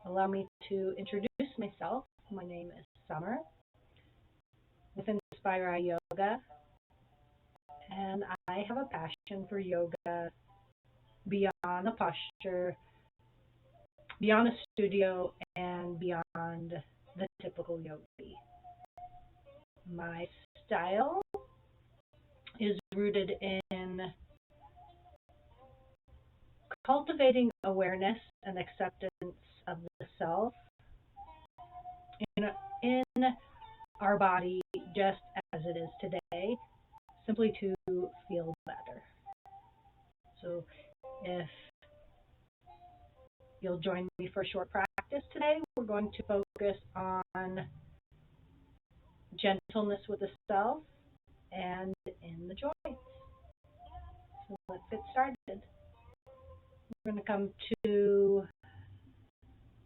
Allow me to introduce myself. My name is Summer with Inspire Yoga, and I have a passion for yoga beyond the posture, beyond the studio, and beyond the typical yogi. My style is rooted in cultivating awareness and acceptance of the self in, in our body just as it is today, simply to feel better. So if you'll join me for a short practice today, we're going to focus on gentleness with the self and in the joints. So let's get started. We're going to come to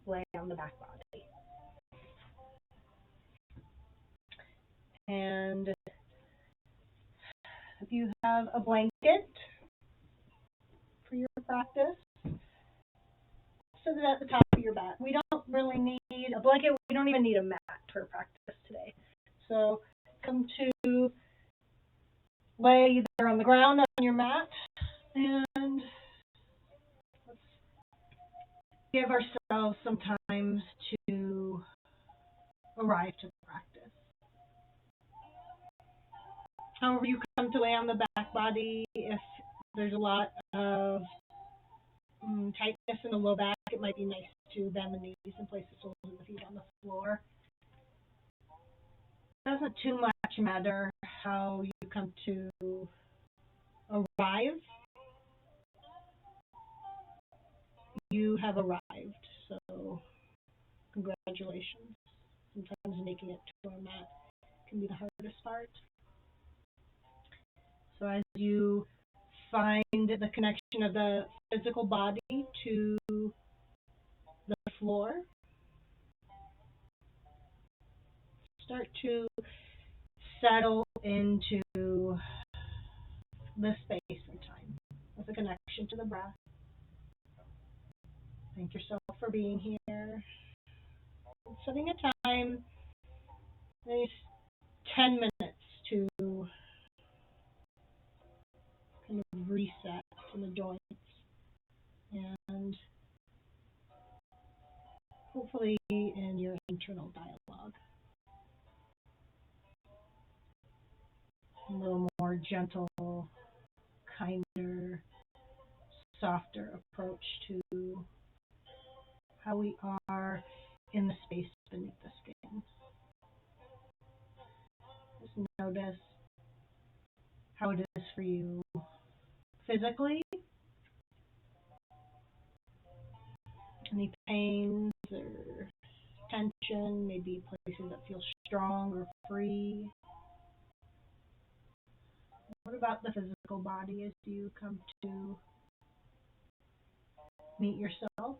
lay on the back body. And if you have a blanket for your practice, set it at the top of your mat. We don't really need a blanket. We don't even need a mat for practice today. So come to lay either on the ground on your mat, and let's give ourselves some time to arrive to the practice. However you come to lay on the back body, if there's a lot of tightness in the low back, it might be nice to bend the knees and place the soles of the feet on the floor. It doesn't too much matter how you come to arrive. You have arrived, so congratulations. Sometimes making it to our mat can be the hardest part. So as you find the connection of the physical body to the floor, start to settle into the space and time with a connection to the breath. Thank yourself for being here. Setting a time, maybe 10 minutes to kind of reset in the joints, and hopefully in your internal dialogue. A little more gentle, kinder, softer approach to how we are in the space beneath the skin. Just notice how it is for you physically. Any pains or tension, maybe places that feel strong or free. What about the physical body as you come to meet yourself?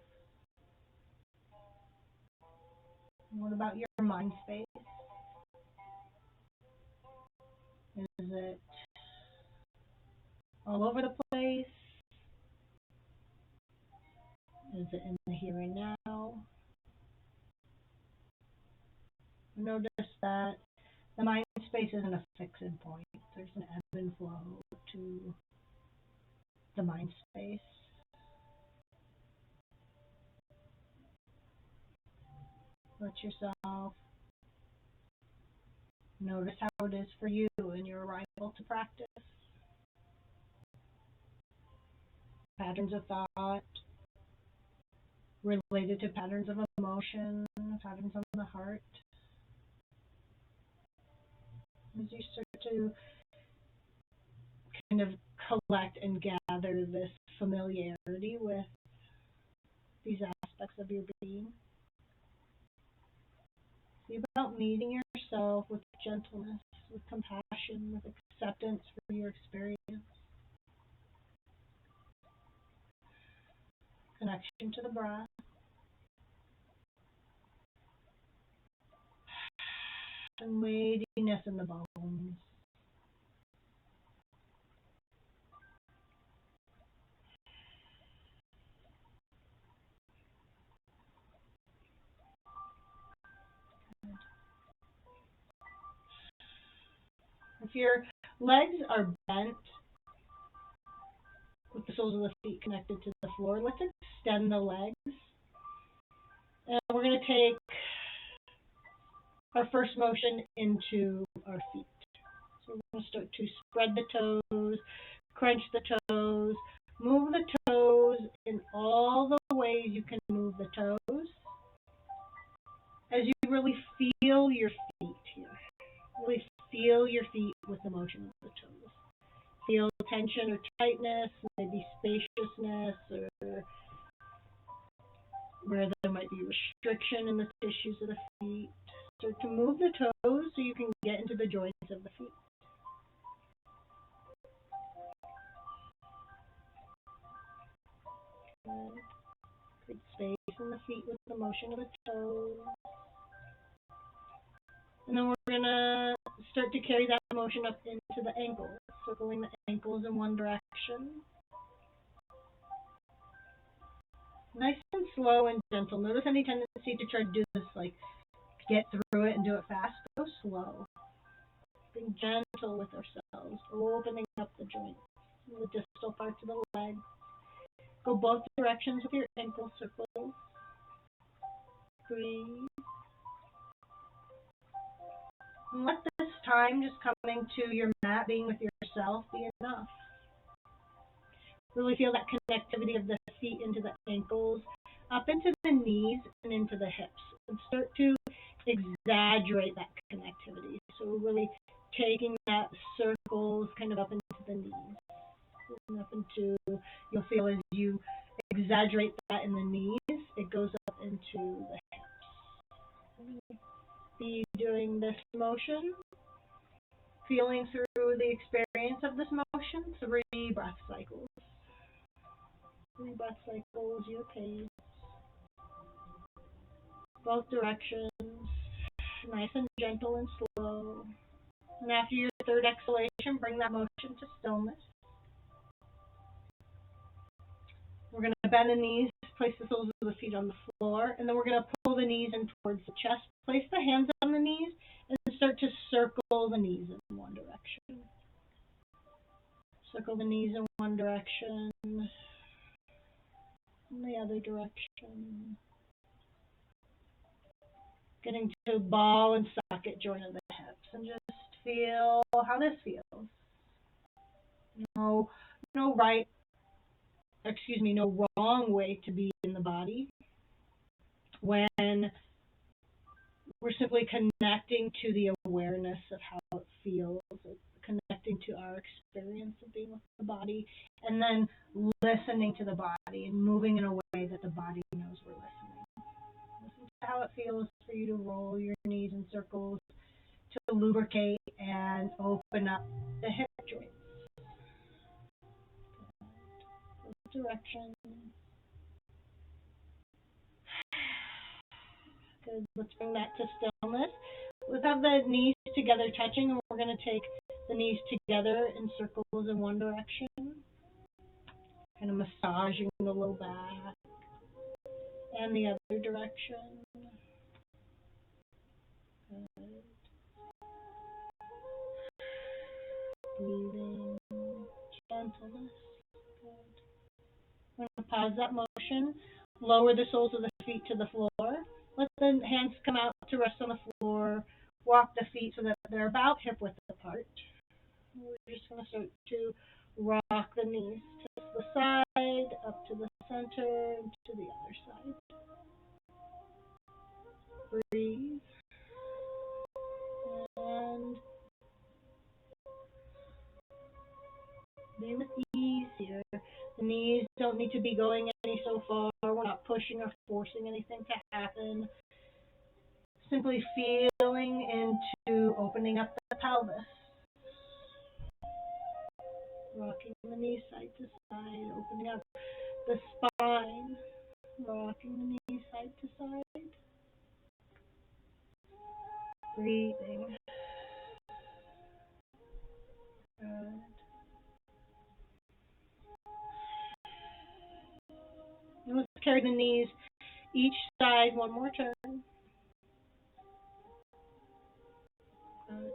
What about your mind space? Is it all over the place? Is it in the here and now? Notice that the mind space isn't a fixed point. There's an ebb and flow to the mind space. Let yourself notice how it is for you in your arrival to practice. Patterns of thought related to patterns of emotion, patterns of the heart. As you start to kind of collect and gather this familiarity with these aspects of your being. Be about meeting yourself with gentleness, with compassion, with acceptance for your experience. Connection to the breath. And weightiness in the bones. your legs are bent with the soles of the feet connected to the floor, let's extend the legs. And we're going to take our first motion into our feet. So we're going to start to spread the toes, crunch the toes, move the toes in all the ways you can move the toes as you really feel your feet here. Really feel your feet with the motion of the toes. Feel tension or tightness, maybe spaciousness, or where there might be restriction in the tissues of the feet. Start to move the toes so you can get into the joints of the feet. Good. Create space in the feet with the motion of the toes. And then we're going to start to carry that motion up into the ankles, circling the ankles in one direction. Nice and slow and gentle. Notice any tendency to try to do this, like get through it and do it fast. Go slow. Being gentle with ourselves, opening up the joints, the distal parts of the legs. Go both directions with your ankle circles. Breathe. And let this time just coming to your mat, being with yourself, be enough. Really feel that connectivity of the feet into the ankles, up into the knees and into the hips. And start to exaggerate that connectivity. So we're really taking that circles kind of up into the knees. And up into, you'll feel as you exaggerate that in the knees, it goes up into the hips. Be doing this motion, feeling through the experience of this motion, 3 breath cycles. 3 breath cycles, your pace. Both directions, nice and gentle and slow. And after your 3rd exhalation, bring that motion to stillness. We're going to bend the knees, place the soles of the feet on the floor, and then we're going to pull the knees in towards the chest. Place the hands on the knees and start to circle the knees in one direction. Circle the knees in one direction, in the other direction. Getting to ball and socket joint of the hips, and just feel how this feels. No wrong way to be in the body when we're simply connecting to the awareness of how it feels, connecting to our experience of being with the body, and then listening to the body and moving in a way that the body knows we're listening. Listen to how it feels for you to roll your knees in circles, to lubricate and open up the hip joints. Direction. Good. Let's bring that to stillness. Let's have the knees together touching, and we're going to take the knees together in circles in one direction. Kind of massaging the low back. And the other direction. Good. Breathing. Gentleness. Good. I'm going to pause that motion. Lower the soles of the feet to the floor. Let the hands come out to rest on the floor. Walk the feet so that they're about hip width apart. We're just going to start to rock the knees to the side, up to the center, and to the other side. Breathe. And be with ease here. The knees don't need to be going any so far. We're not pushing or forcing anything to happen. Simply feeling into opening up the pelvis. Rocking the knees side to side, opening up the spine. Rocking the knees side to side. Breathing. Good. And let's carry the knees each side one more turn. Good.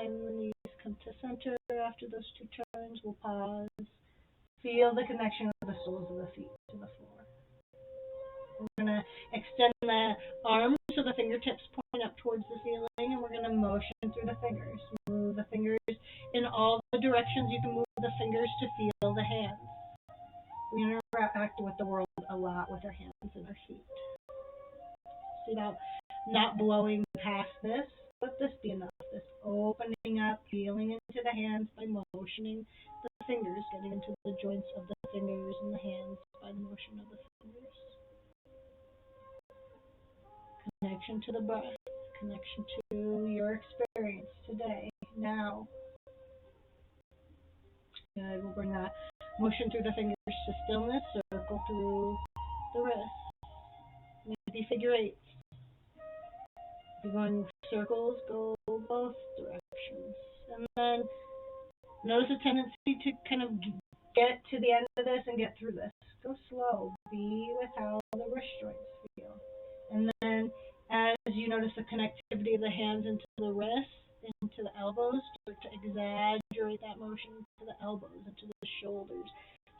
time the knees come to center after those 2 turns. We'll pause. Feel the connection of the soles of the feet to the floor. We're going to extend the arms so the fingertips point up towards the ceiling, and we're going to motion through the fingers. Move the fingers in all the directions. You can move the fingers to feel the hands. We interact with the world a lot with our hands and our feet. See that? Not blowing past this. Let this be enough. This opening up, feeling into the hands by motioning the fingers, getting into the joints of the fingers and the hands by the motion of the fingers. Connection to the breath, connection to your experience today, now. Good. We'll bring that motion through the fingers to stillness, circle through the wrists. Maybe figure eights. If you're going circles, go both directions. And then notice a tendency to kind of get to the end of this and get through this. Go slow. Be with how the wrist joints feel. And then as you notice the connectivity of the hands into the wrists, into the elbows, start to exaggerate that motion to the elbows, into the shoulders.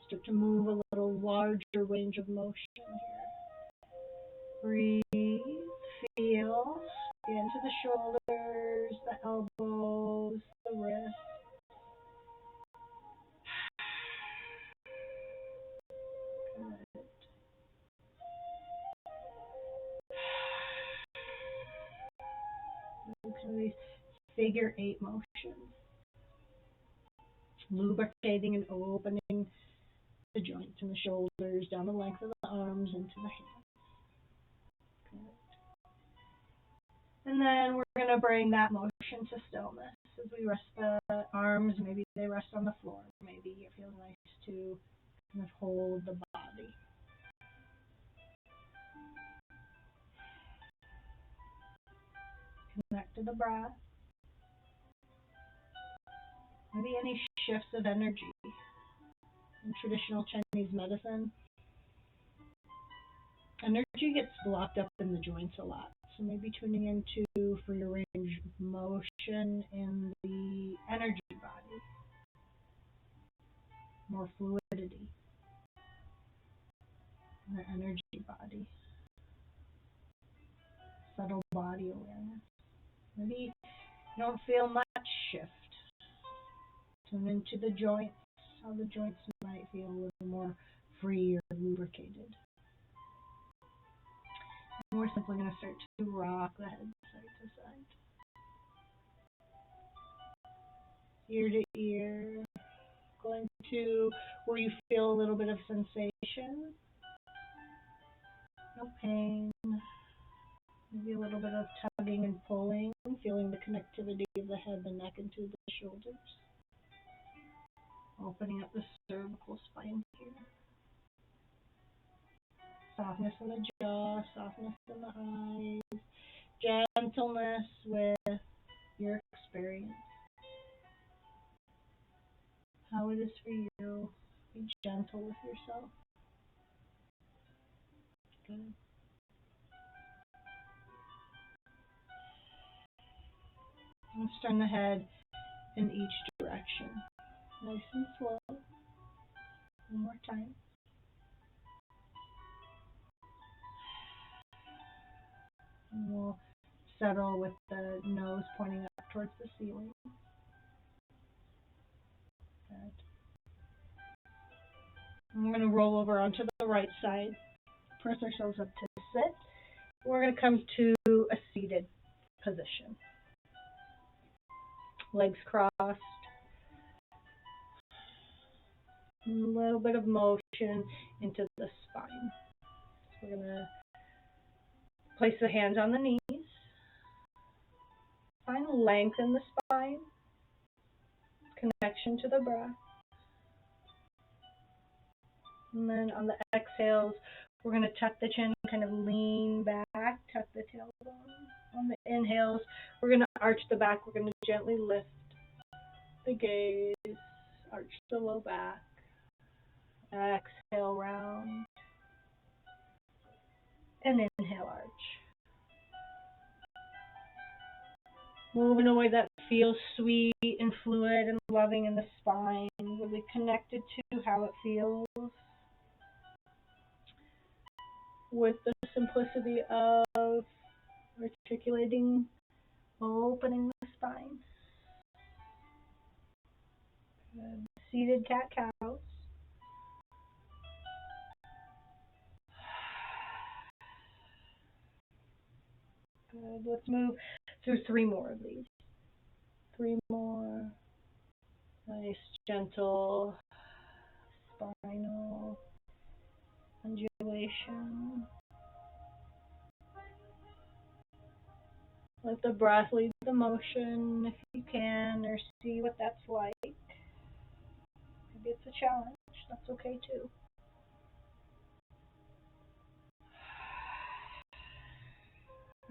Start to move a little larger range of motion here. Breathe, feel, into the shoulders, the elbows, the wrists. Good. These figure eight motions. Lubricating and opening the joints in the shoulders, down the length of the arms, into the hands. Good. And then we're going to bring that motion to stillness as we rest the arms. Maybe they rest on the floor. Maybe it feels nice to kind of hold the body. Connect to the breath. Maybe any shifts of energy. In traditional Chinese medicine, energy gets blocked up in the joints a lot. So maybe tuning into for your range of motion in the energy body. More fluidity in the energy body. Subtle body awareness. Maybe you don't feel much shift. Tune into the joints, how the joints might feel a little more free or lubricated. And we're simply going to start to rock the head side to side. Ear to ear. Going to where you feel a little bit of sensation. No pain. Maybe a little bit of tugging and pulling. Feeling the connectivity of the head, the neck, into the shoulders. Opening up the cervical spine here. Softness in the jaw, softness in the eyes, gentleness with your experience. How it is for you. Be gentle with yourself. Good. And turn the head in each direction. Nice and slow. One more time. And we'll settle with the nose pointing up towards the ceiling. Good. And we're going to roll over onto the right side. Press ourselves up to sit. We're going to come to a seated position. Legs crossed. A little bit of motion into the spine. So we're going to place the hands on the knees. Find length in the spine. Connection to the breath. And then on the exhales, we're going to tuck the chin, kind of lean back, tuck the tailbone. On the inhales, we're going to arch the back. We're going to gently lift the gaze, arch the low back. Exhale, round. And inhale, arch. Moving away that feel sweet and fluid and loving in the spine, really connected to how it feels with the simplicity of articulating, opening the spine. Good. Seated cat-cows. Good. Let's move through 3 more of these. 3 more. Nice, gentle spinal undulation. Let the breath lead the motion if you can, or see what that's like. Maybe it's a challenge. That's okay too.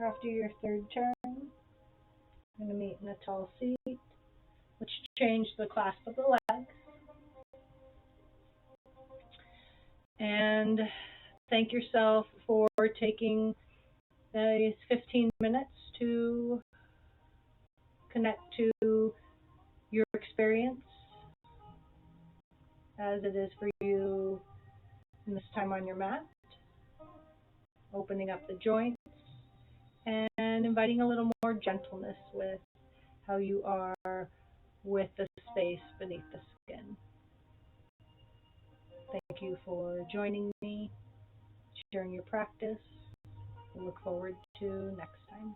After your 3rd turn, I'm going to meet in a tall seat, which change the clasp of the legs. And thank yourself for taking these 15 minutes to connect to your experience as it is for you in this time on your mat, opening up the joints and inviting a little more gentleness with how you are with the space beneath the skin. Thank you for joining me, sharing your practice. I look forward to next time.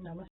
Namaste.